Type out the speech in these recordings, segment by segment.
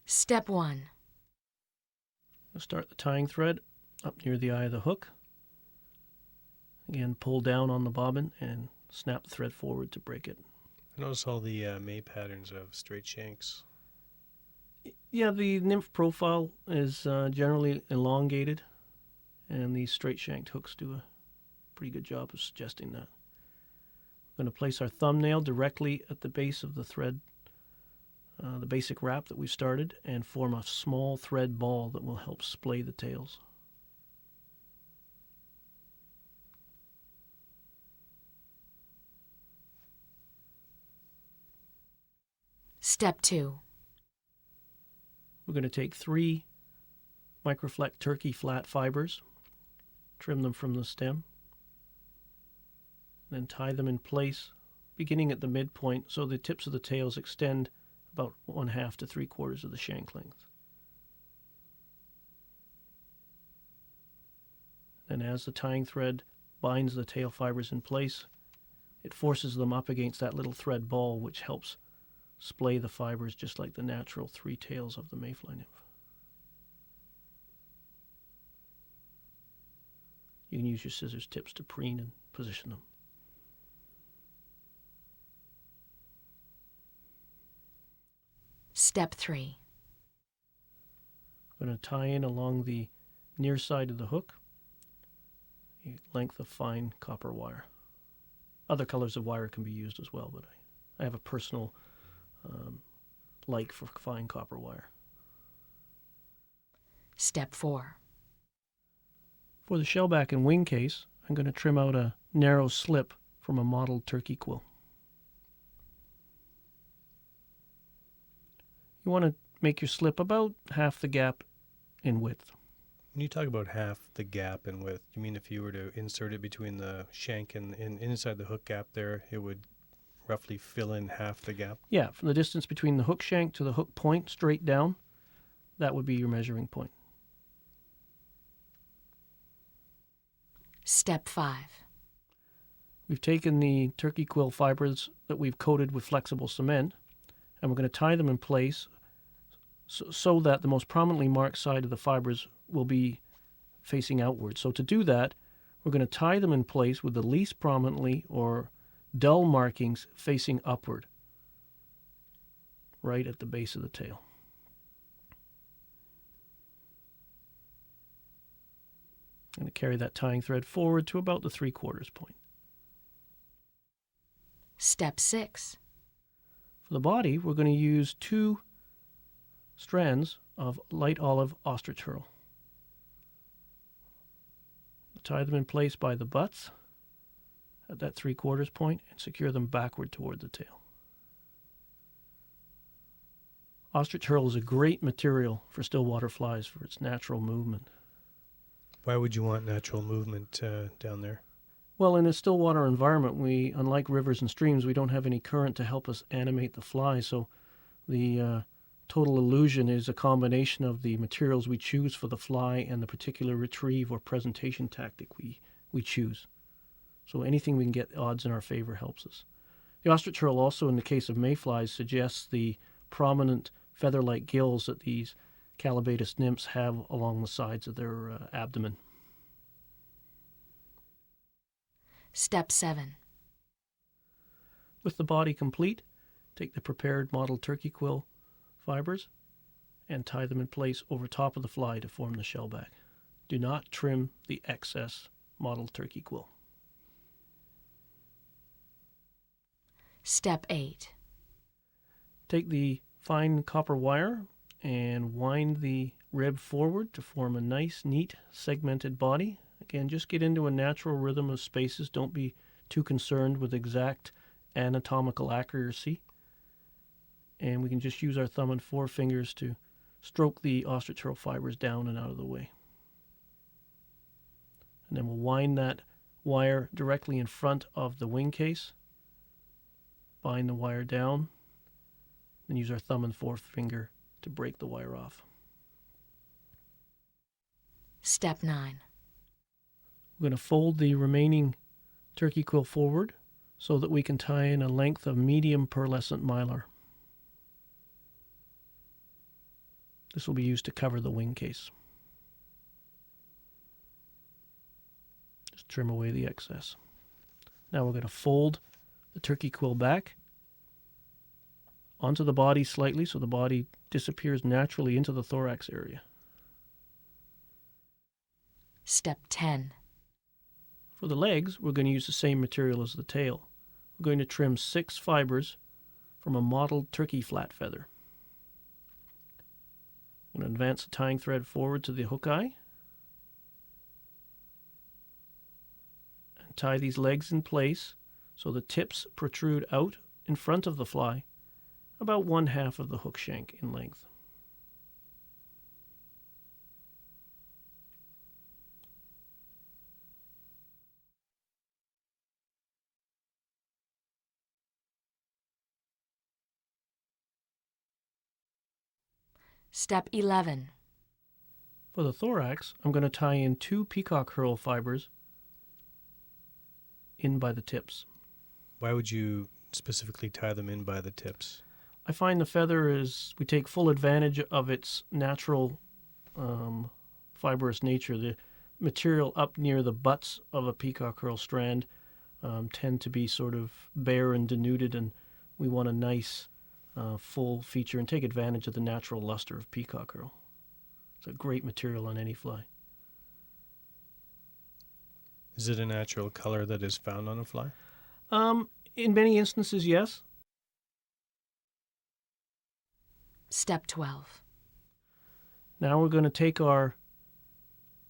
Step 1. We'll start the tying thread up near the eye of the hook. Again, pull down on the bobbin and snap the thread forward to break it. I notice all the May patterns of straight shanks. Yeah, the nymph profile is generally elongated, and these straight shanked hooks do a pretty good job of suggesting that. We're going to place our thumbnail directly at the base of the thread, the basic wrap that we started, and form a small thread ball that will help splay the tails. Step 2. We're going to take 3 microfleck turkey flat fibers, trim them from the stem, then tie them in place, beginning at the midpoint so the tips of the tails extend about 1/2 to 3/4 of the shank length. And as the tying thread binds the tail fibers in place, it forces them up against that little thread ball, which helps splay the fibers just like the natural 3 tails of the mayfly nymph. You can use your scissors tips to preen and position them. Step 3. I'm going to tie in along the near side of the hook a length of fine copper wire. Other colors of wire can be used as well, but I have a personal like for fine copper wire. Step 4. For the shellback and wing case, I'm going to trim out a narrow slip from a modeled turkey quill. You want to make your slip about half the gap in width. When you talk about half the gap in width, you mean if you were to insert it between the shank and inside the hook gap there, it would roughly fill in half the gap? Yeah, from the distance between the hook shank to the hook point straight down, that would be your measuring point. Step 5. We've taken the turkey quill fibers that we've coated with flexible cement, and we're going to tie them in place so that the most prominently marked side of the fibers will be facing outward. So to do that, we're going to tie them in place with the least prominently or dull markings facing upward, right at the base of the tail. I'm going to carry that tying thread forward to about the 3/4 point. Step 6. For the body, we're going to use 2 strands of light olive ostrich herl. Tie them in place by the butts at that 3/4 point and secure them backward toward the tail. Ostrich herl is a great material for stillwater flies for its natural movement. Why would you want natural movement down there? Well, in a stillwater environment, unlike rivers and streams, we don't have any current to help us animate the fly, so the total illusion is a combination of the materials we choose for the fly and the particular retrieve or presentation tactic we choose. So anything we can get odds in our favor helps us. The ostrich herl also, in the case of mayflies, suggests the prominent feather-like gills that these calabatus nymphs have along the sides of their abdomen. Step 7. With the body complete, take the prepared mottled turkey quill fibers and tie them in place over top of the fly to form the shellback. Do not trim the excess mottled turkey quill. Step 8. Take the fine copper wire and wind the rib forward to form a nice, neat, segmented body. Again, just get into a natural rhythm of spaces. Don't be too concerned with exact anatomical accuracy. And we can just use our thumb and forefingers to stroke the ostrich herl fibers down and out of the way. And then we'll wind that wire directly in front of the wing case, bind the wire down, and use our thumb and forefinger to break the wire off. Step 9. We're going to fold the remaining turkey quill forward so that we can tie in a length of medium pearlescent mylar. This will be used to cover the wing case. Just trim away the excess. Now we're going to fold the turkey quill back onto the body slightly so the body disappears naturally into the thorax area. Step 10. For the legs, we're going to use the same material as the tail. We're going to trim 6 fibers from a mottled turkey flat feather. I'm going to advance the tying thread forward to the hook eye and tie these legs in place so the tips protrude out in front of the fly about 1/2 of the hook shank in length. Step 11. For the thorax, I'm going to tie in 2 peacock herl fibers in by the tips. Why would you specifically tie them in by the tips? I find the feather we take full advantage of its natural fibrous nature. The material up near the butts of a peacock herl strand tend to be sort of bare and denuded, and we want a nice full feature and take advantage of the natural luster of peacock herl. It's a great material on any fly. Is it a natural color that is found on a fly? In many instances, yes. Step 12. Now we're going to take our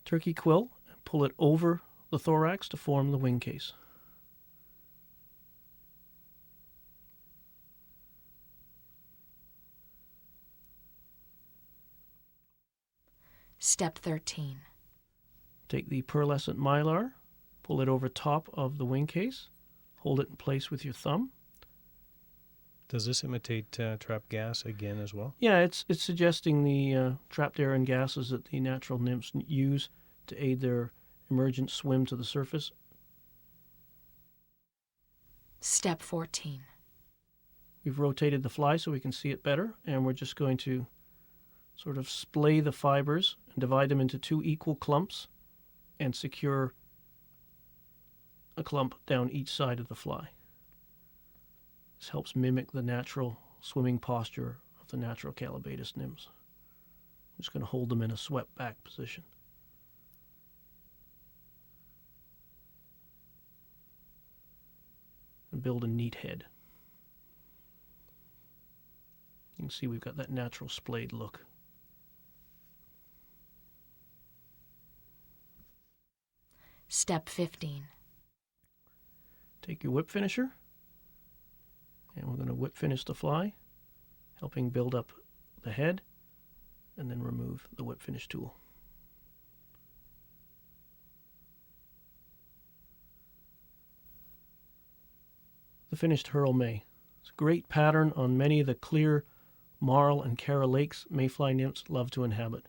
turkey quill and pull it over the thorax to form the wing case. Step 13. Take the pearlescent mylar, pull it over top of the wing case, hold it in place with your thumb. Does this imitate trap gas again as well? Yeah, it's suggesting the trapped air and gases that the natural nymphs use to aid their emergent swim to the surface. Step 14. We've rotated the fly so we can see it better, and we're just going to sort of splay the fibers and divide them into 2 equal clumps and secure a clump down each side of the fly. This helps mimic the natural swimming posture of the natural Calibatus nymphs. I'm just going to hold them in a swept back position. And build a neat head. You can see we've got that natural splayed look. Step 15. Take your whip finisher, and we're going to whip finish the fly, helping build up the head, and then remove the whip finish tool. The finished Herl May. It's a great pattern on many of the clear marl and Cara lakes mayfly nymphs love to inhabit.